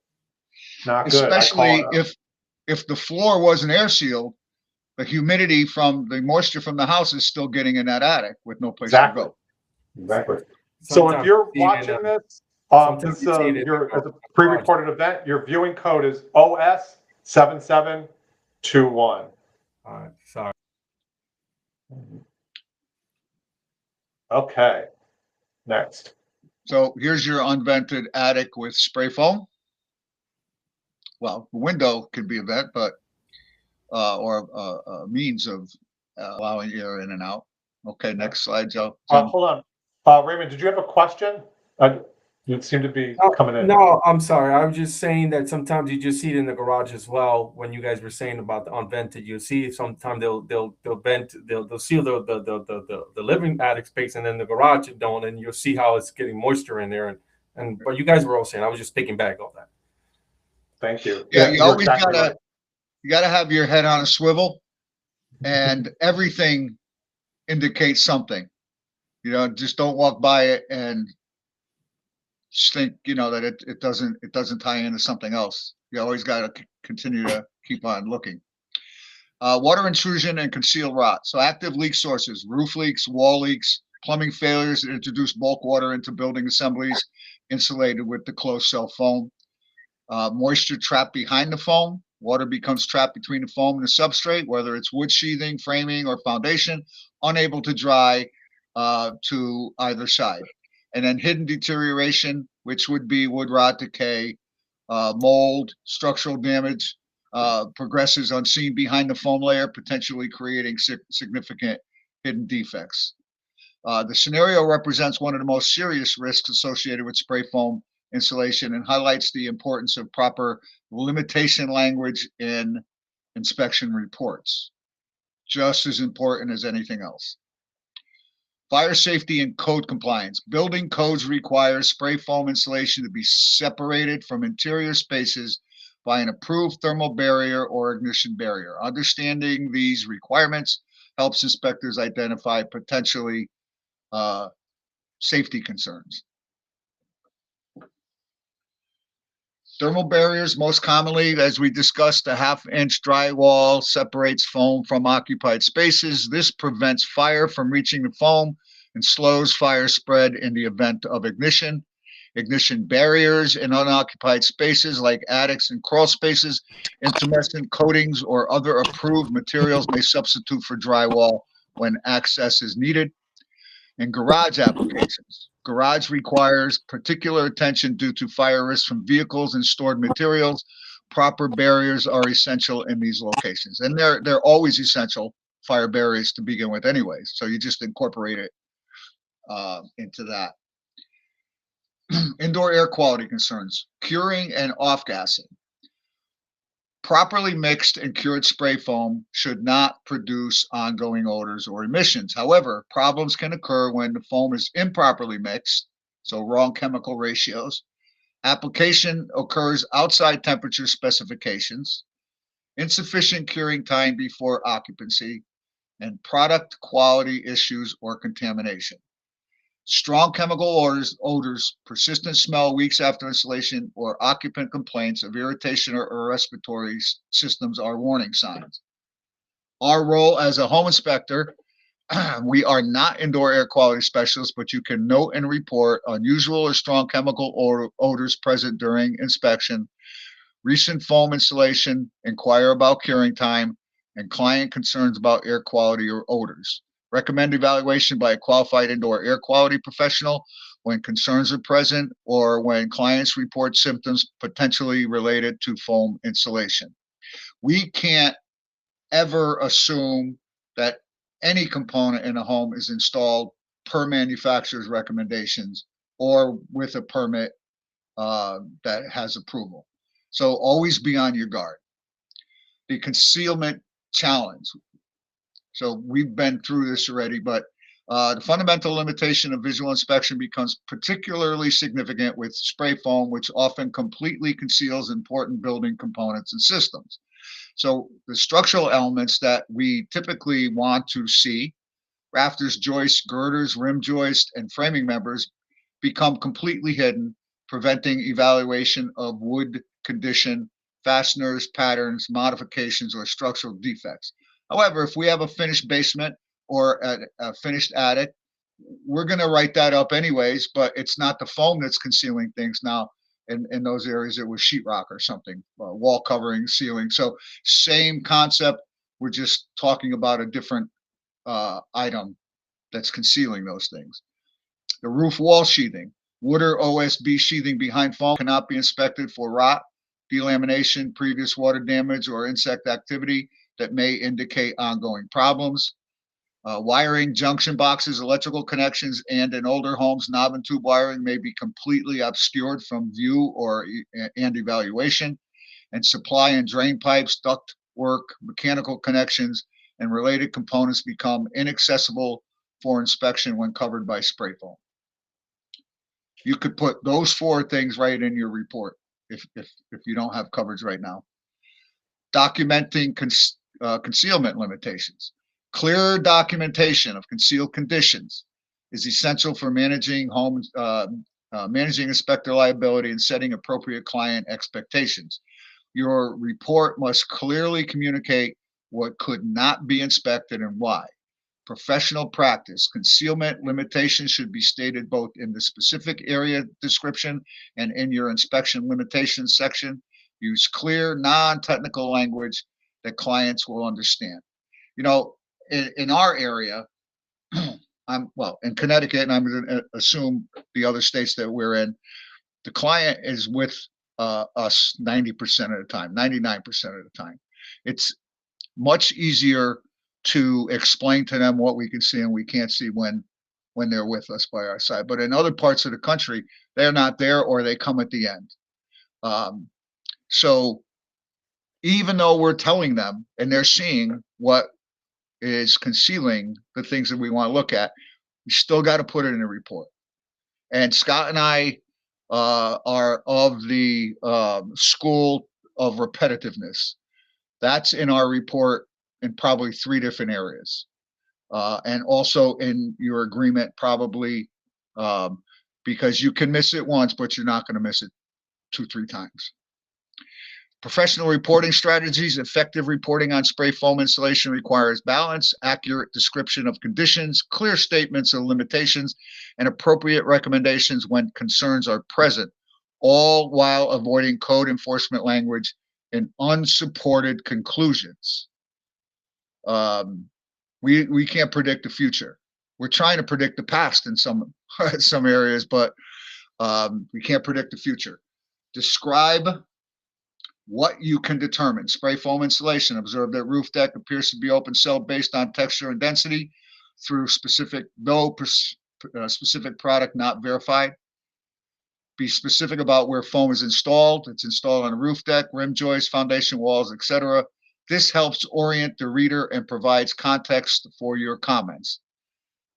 not good. Especially if the floor wasn't air sealed, the humidity from the moisture from the house is still getting in that attic with no place to go. Exactly. So if you're watching this, sometimes this you see it in your the pre-recorded event, your viewing code is OS7721. All right, sorry. Okay. Next. So here's your unvented attic with spray foam. Well, the window could be a vent, but or a means of allowing air in and out. Okay, next slide, Joe. Hold on. Raymond, did you have a question? You seem to be coming in. No, I'm sorry. I was just saying that sometimes you just see it in the garage as well. When you guys were saying about the unvented, you see sometimes they'll vent, they'll seal the living attic space, and then the garage don't, and you'll see how it's getting moisture in there. And but you guys were all saying, I was just thinking back on that. Thank you. Yeah, you always gotta have your head on a swivel, and everything indicates something. Just don't walk by it and just think, that it doesn't tie into something else. You always got to continue to keep on looking. Water intrusion and concealed rot. So active leak sources, roof leaks, wall leaks, plumbing failures that introduce bulk water into building assemblies insulated with the closed cell foam. Moisture trapped behind the foam. Water becomes trapped between the foam and the substrate, whether it's wood sheathing, framing, or foundation, unable to dry to either side. And then hidden deterioration, which would be wood rot decay, mold, structural damage, progresses unseen behind the foam layer, potentially creating significant hidden defects. The scenario represents one of the most serious risks associated with spray foam insulation and highlights the importance of proper limitation language in inspection reports. Just as important as anything else. Fire safety and code compliance. Building codes require spray foam insulation to be separated from interior spaces by an approved thermal barrier or ignition barrier. Understanding these requirements helps inspectors identify potentially safety concerns. Thermal barriers, most commonly, as we discussed, a half-inch drywall separates foam from occupied spaces. This prevents fire from reaching the foam and slows fire spread in the event of ignition. Ignition barriers in unoccupied spaces like attics and crawl spaces, intumescent coatings or other approved materials may substitute for drywall when access is needed. And garage applications. Garage requires particular attention due to fire risks from vehicles and stored materials. Proper barriers are essential in these locations. And they're always essential, fire barriers to begin with anyways. So you just incorporate it into that. Indoor air quality concerns, curing and off-gassing. Properly mixed and cured spray foam should not produce ongoing odors or emissions. However, problems can occur when the foam is improperly mixed, so wrong chemical ratios. Application occurs outside temperature specifications, insufficient curing time before occupancy, and product quality issues or contamination. Strong chemical odors, persistent smell weeks after installation, or occupant complaints of irritation or respiratory systems are warning signs. Our role as a home inspector, we are not indoor air quality specialists, but you can note and report unusual or strong chemical odors present during inspection, recent foam installation, inquire about curing time, and client concerns about air quality or odors. Recommend evaluation by a qualified indoor air quality professional when concerns are present or when clients report symptoms potentially related to foam insulation. We can't ever assume that any component in a home is installed per manufacturer's recommendations or with a permit that has approval. So always be on your guard. The concealment challenge. So we've been through this already, but the fundamental limitation of visual inspection becomes particularly significant with spray foam, which often completely conceals important building components and systems. So the structural elements that we typically want to see, rafters, joists, girders, rim joists, and framing members become completely hidden, preventing evaluation of wood condition, fasteners, patterns, modifications, or structural defects. However, if we have a finished basement or a finished attic, we're going to write that up anyways, but it's not the foam that's concealing things now. In those areas, it was sheetrock or something, wall covering, ceiling. So same concept. We're just talking about a different item that's concealing those things. The roof wall sheathing. Wood or OSB sheathing behind foam cannot be inspected for rot, delamination, previous water damage, or insect activity that may indicate ongoing problems. Wiring, junction boxes, electrical connections, and in older homes, knob and tube wiring may be completely obscured from view and evaluation. And supply and drain pipes, duct work, mechanical connections, and related components become inaccessible for inspection when covered by spray foam. You could put those 4 things right in your report if you don't have coverage right now. Documenting concealment limitations. Clear documentation of concealed conditions is essential for managing managing inspector liability and setting appropriate client expectations. Your report must clearly communicate what could not be inspected and why. Professional practice. Concealment limitations should be stated both in the specific area description and in your inspection limitations section. Use clear, non-technical language that clients will understand. You know, in our area, in Connecticut, and I'm going to assume the other states that we're in, the client is with us 90% of the time, 99% of the time. It's much easier to explain to them what we can see and we can't see when they're with us by our side. But in other parts of the country, they're not there or they come at the end. So even though we're telling them and they're seeing what is concealing the things that we want to look at, we still got to put it in a report. And Scott and I are of the school of repetitiveness. That's in our report in probably 3 different areas. And also in your agreement, probably because you can miss it once, but you're not going to miss it 2-3 times. Professional reporting strategies. Effective reporting on spray foam installation requires balance, accurate description of conditions, clear statements of limitations, and appropriate recommendations when concerns are present, all while avoiding code enforcement language and unsupported conclusions. We can't predict the future. We're trying to predict the past in some areas, but we can't predict the future. Describe what you can determine. Spray foam installation. Observe that roof deck appears to be open cell based on texture and density through specific product not verified. Be specific about where foam is installed. It's installed on a roof deck, rim joists, foundation walls, etc. This helps orient the reader and provides context for your comments.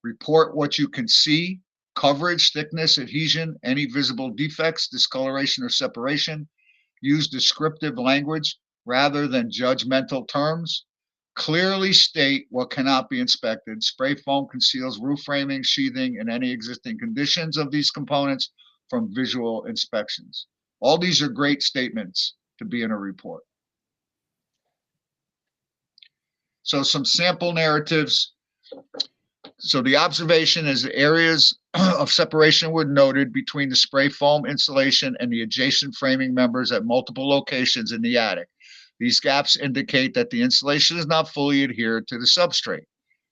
Report what you can see, coverage, thickness, adhesion, any visible defects, discoloration, or separation. Use descriptive language rather than judgmental terms. Clearly state what cannot be inspected. Spray foam conceals roof framing, sheathing, and any existing conditions of these components from visual inspections. All these are great statements to be in a report. So some sample narratives. So the observation is areas of separation were noted between the spray foam insulation and the adjacent framing members at multiple locations in the attic. These gaps indicate that the insulation is not fully adhered to the substrate.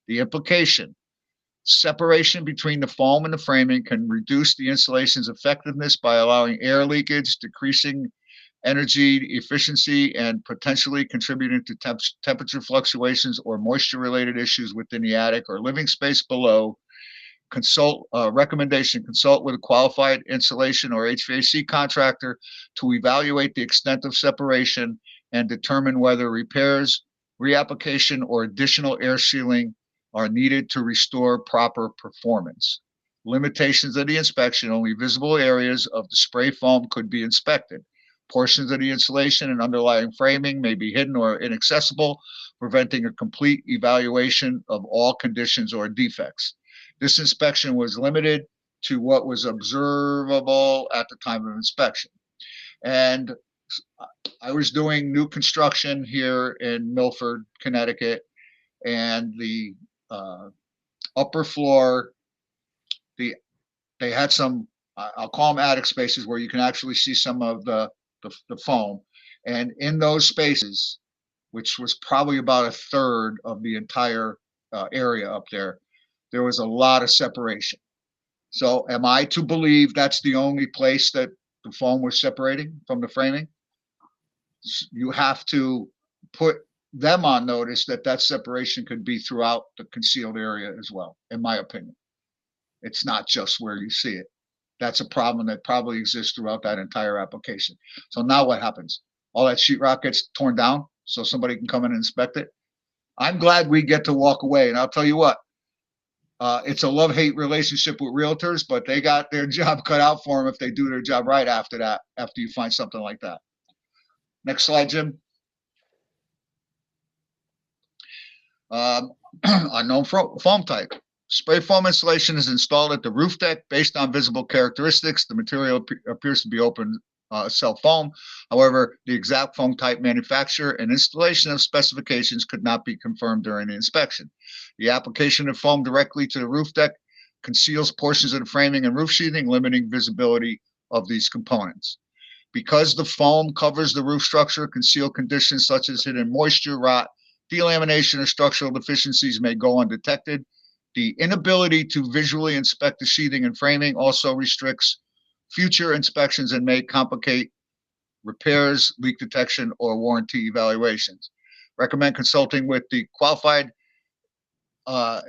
The implication: separation between the foam and the framing can reduce the insulation's effectiveness by allowing air leakage, decreasing energy efficiency, and potentially contributing to temperature fluctuations or moisture-related issues within the attic or living space below. Recommendation: consult with a qualified insulation or HVAC contractor to evaluate the extent of separation and determine whether repairs, reapplication, or additional air sealing are needed to restore proper performance. Limitations of the inspection: only visible areas of the spray foam could be inspected. Portions of the insulation and underlying framing may be hidden or inaccessible, preventing a complete evaluation of all conditions or defects. This inspection was limited to what was observable at the time of inspection. And I was doing new construction here in Milford, Connecticut, and the upper floor, they had some, I'll call them attic spaces, where you can actually see some of the foam. And in those spaces, which was probably about a third of the entire area up there, there was a lot of separation. So am I to believe that's the only place that the foam was separating from the framing? You have to put them on notice that that separation could be throughout the concealed area as well, in my opinion. It's not just where you see it. That's a problem that probably exists throughout that entire application. So now what happens? All that sheetrock gets torn down so somebody can come in and inspect it. I'm glad we get to walk away. And I'll tell you what, it's a love-hate relationship with realtors, but they got their job cut out for them if they do their job right after that, after you find something like that. Next slide, Jim. Unknown foam type. Spray foam insulation is installed at the roof deck based on visible characteristics. The material appears to be open cell foam. However, the exact foam type, manufacturer, and installation of specifications could not be confirmed during the inspection. The application of foam directly to the roof deck conceals portions of the framing and roof sheathing, limiting visibility of these components. Because the foam covers the roof structure, concealed conditions such as hidden moisture, rot, delamination, or structural deficiencies may go undetected. The inability to visually inspect the sheathing and framing also restricts future inspections and may complicate repairs, leak detection, or warranty evaluations. Recommend consulting with the qualified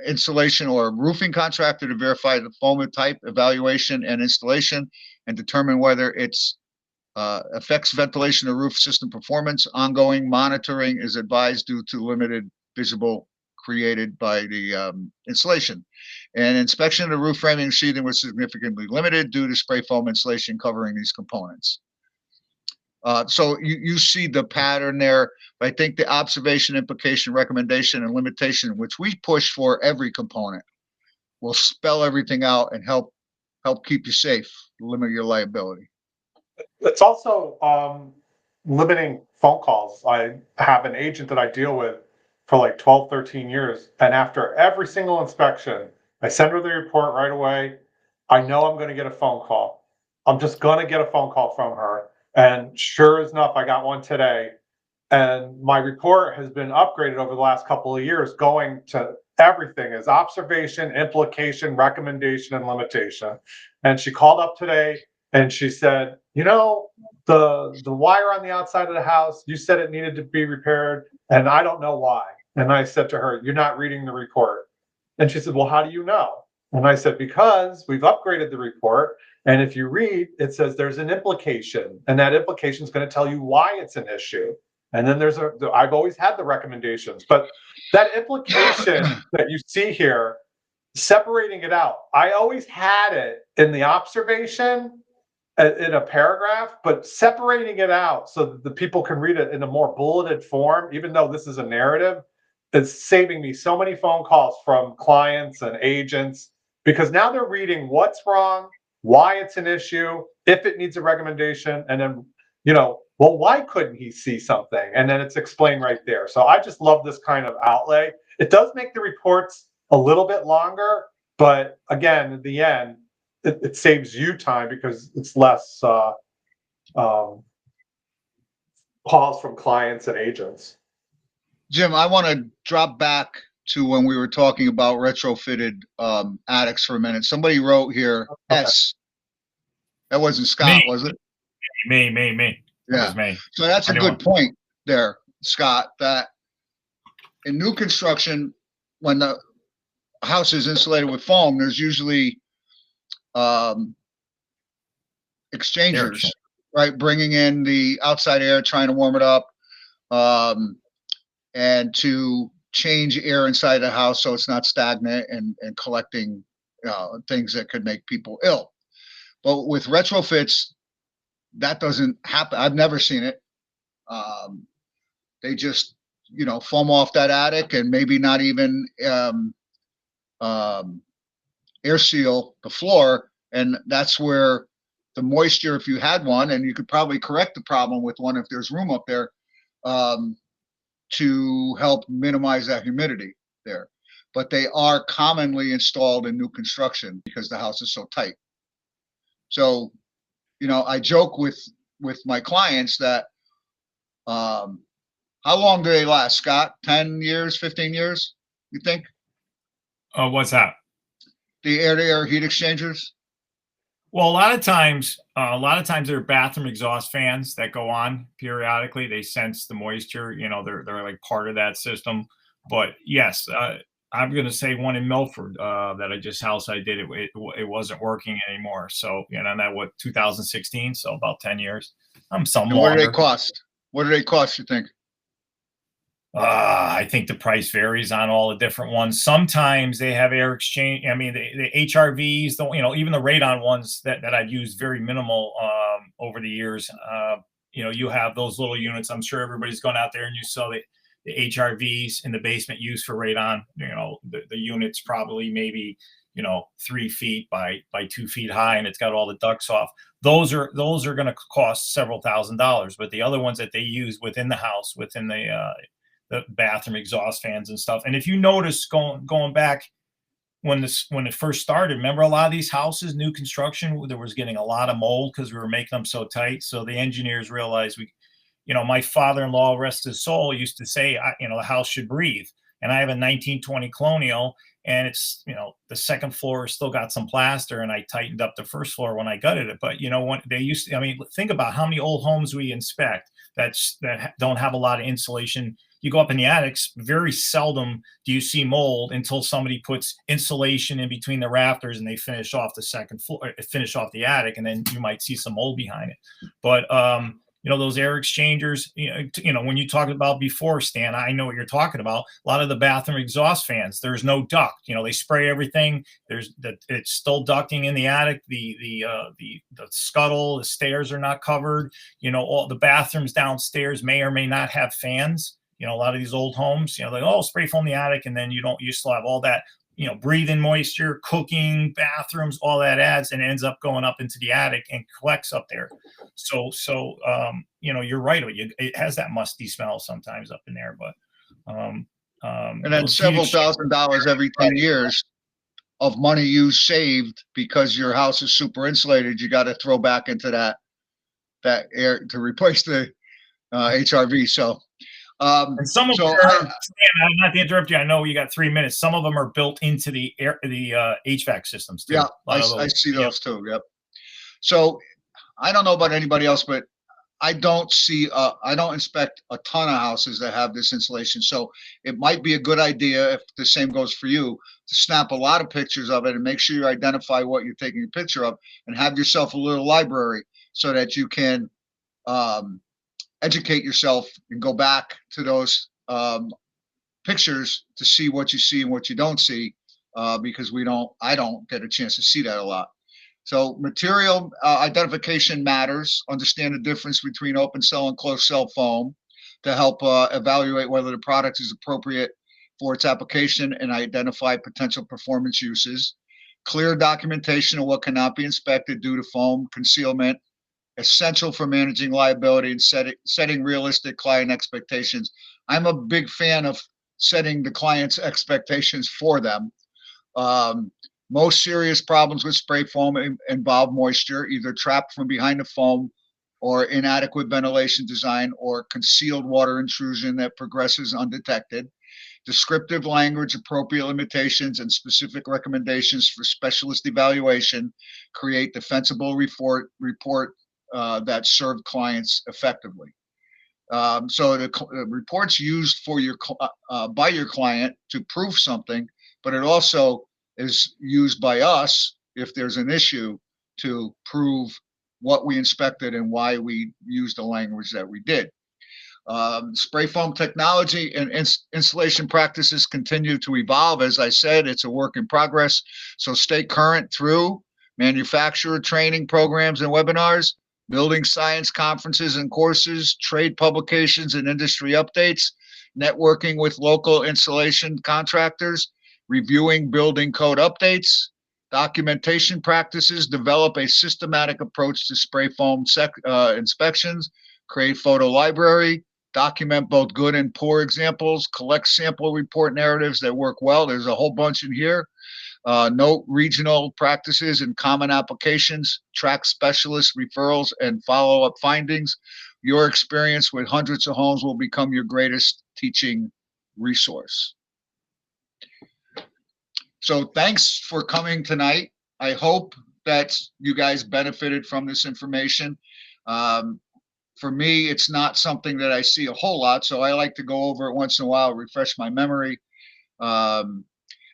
installation or roofing contractor to verify the foam type, evaluation, and installation, and determine whether it's affects ventilation or roof system performance. Ongoing monitoring is advised due to limited visible created by the insulation. And inspection of the roof framing and sheathing was significantly limited due to spray foam insulation covering these components. So you see the pattern there. But I think the observation, implication, recommendation, and limitation, which we push for every component, will spell everything out and help keep you safe, limit your liability. It's also limiting phone calls. I have an agent that I deal with for like 12, 13 years. And after every single inspection, I send her the report right away. I know I'm going to get a phone call. I'm just going to get a phone call from her. And sure enough, I got one today. And my report has been upgraded over the last couple of years, going to everything is observation, implication, recommendation, and limitation. And she called up today and she said, you know, the wire on the outside of the house, you said it needed to be repaired, and I don't know why. And I said to her, you're not reading the report. And she said, well, how do you know? And I said, because we've upgraded the report. And if you read, it says there's an implication, and that implication is going to tell you why it's an issue. And then I've always had the recommendations, but that implication that you see here, separating it out, I always had it in the observation in a paragraph, but separating it out so that the people can read it in a more bulleted form, even though this is a narrative, is saving me so many phone calls from clients and agents, because now they're reading what's wrong, why it's an issue, if it needs a recommendation, and then, you know, well, why couldn't he see something? And then it's explained right there. So I just love this kind of outlay. It does make the reports a little bit longer, but again, in the end, it saves you time because it's less calls from clients and agents. Jim, I want to drop back to when we were talking about retrofitted attics for a minute. Somebody wrote here, Okay. S. That wasn't Scott, was it? Me. Yeah. It was me. So that's a good point there, Scott, that in new construction, when the house is insulated with foam, there's usually exchangers, right? Bringing in the outside air, trying to warm it up, and to change air inside the house so it's not stagnant and collecting things that could make people ill. But with retrofits, that doesn't happen. I've never seen it. They just, you know, foam off that attic and maybe not even air seal the floor, And that's where the moisture, if you had one, and you could probably correct the problem with one if there's room up there, to help minimize that humidity there. But they are commonly installed in new construction because the house is so tight. So, I joke with my clients that, how long do they last, Scott? 10 years, 15 years, you think? What's that? The air-to-air heat exchangers? Well, a lot of times there are bathroom exhaust fans that go on periodically. They sense the moisture. They're like part of that system. But yes, I'm going to say one in Milford that I did. It wasn't working anymore. So that 2016. So about 10 years. Some And what do they longer. cost? What do they cost, you think? I think the price varies on all the different ones. Sometimes they have air exchange. I mean, the HRVs, even the radon ones that I've used, very minimal over the years. You have those little units. I'm sure everybody's gone out there and you saw the HRVs in the basement used for radon. The unit's probably maybe 3 feet by 2 feet high, and it's got all the ducts off. Those are going to cost several $1,000s. But the other ones that they use within the house, within the bathroom exhaust fans and stuff. And if you notice going back when it first started, remember a lot of these houses, new construction, there was getting a lot of mold because we were making them so tight. So the engineers realized my father-in-law, rest his soul, used to say, the house should breathe. And I have a 1920 Colonial, and it's, the second floor still got some plaster, and I tightened up the first floor when I gutted it. But when they used to, think about how many old homes we inspect that don't have a lot of insulation. You go up in the attics, very seldom do you see mold until somebody puts insulation in between the rafters and they finish off the second floor, finish off the attic, and then you might see some mold behind it. But those air exchangers, when you talked about before, Stan, I know what you're talking about. A lot of the bathroom exhaust fans, there's no duct. They spray everything. It's still ducting in the attic. The scuttle, the stairs are not covered. All the bathrooms downstairs may or may not have fans. A lot of these old homes, spray foam the attic, and then you still have all that, breathing moisture, cooking, bathrooms, all that adds and ends up going up into the attic and collects up there. So you're right. It has that musty smell sometimes up in there, but, and then several $1,000s every 10 years of money you saved because your house is super insulated. You got to throw back into that air to replace the HRV. So, and some of them are, not to interrupt you, I know you got 3 minutes. Some of them are built into the HVAC systems too. Yeah, I see those too. Yep. So I don't know about anybody else, but I don't inspect a ton of houses that have this insulation. So it might be a good idea, if the same goes for you, to snap a lot of pictures of it and make sure you identify what you're taking a picture of, and have yourself a little library so that you can educate yourself and go back to those pictures to see what you see and what you don't see, because I don't get a chance to see that a lot. So material identification matters. Understand the difference between open cell and closed cell foam to help evaluate whether the product is appropriate for its application and identify potential performance uses. Clear documentation of what cannot be inspected due to foam concealment, essential for managing liability and setting realistic client expectations. I'm a big fan of setting the client's expectations for them. Most serious problems with spray foam involve moisture, either trapped from behind the foam or inadequate ventilation design or concealed water intrusion that progresses undetected. Descriptive language, appropriate limitations, and specific recommendations for specialist evaluation create defensible report that serve clients effectively. So the report's used for by your client to prove something, but it also is used by us if there's an issue to prove what we inspected and why we used the language that we did. Spray foam technology and installation practices continue to evolve. As I said, it's a work in progress. So stay current through manufacturer training programs and webinars, building science conferences and courses, trade publications and industry updates, networking with local installation contractors, reviewing building code updates, Documentation practices, develop a systematic approach to spray foam inspections, create photo library, document both good and poor examples, collect sample report narratives that work well. There's a whole bunch in here. Note regional practices and common applications, track specialist referrals and follow-up findings. Your experience with hundreds of homes will become your greatest teaching resource. So thanks for coming tonight. I hope that you guys benefited from this information. For me, it's not something that I see a whole lot, so I like to go over it once in a while, refresh my memory.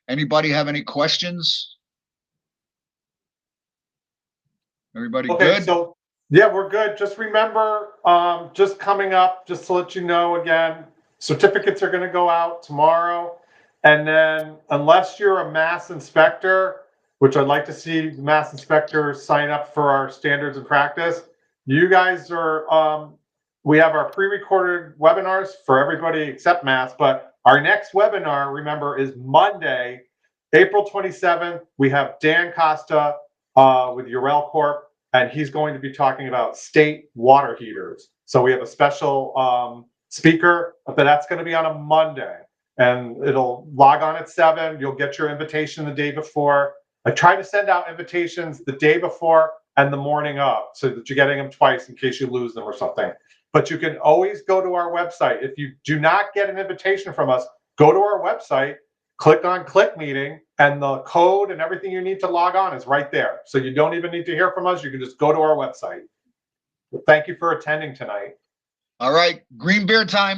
Anybody have any questions? Everybody Okay, good? so yeah, we're good. Just remember, just coming up, just to let you know again, certificates are going to go out tomorrow. And then unless you're a mass inspector, which I'd like to see mass inspectors sign up for our standards and practice, you guys are, we have our pre-recorded webinars for everybody except mass, but our next webinar, remember, is Monday, April 27th. We have Dan Costa with Urel Corp, and he's going to be talking about state water heaters. So we have a special speaker, but that's going to be on a Monday. And it'll log on at 7. You'll get your invitation the day before. I try to send out invitations the day before and the morning of, so that you're getting them twice in case you lose them or something. But you can always go to our website. If you do not get an invitation from us, go to our website, click on Click Meeting, and the code and everything you need to log on is right there. So you don't even need to hear from us. You can just go to our website. Thank you for attending tonight. All right, green beer time.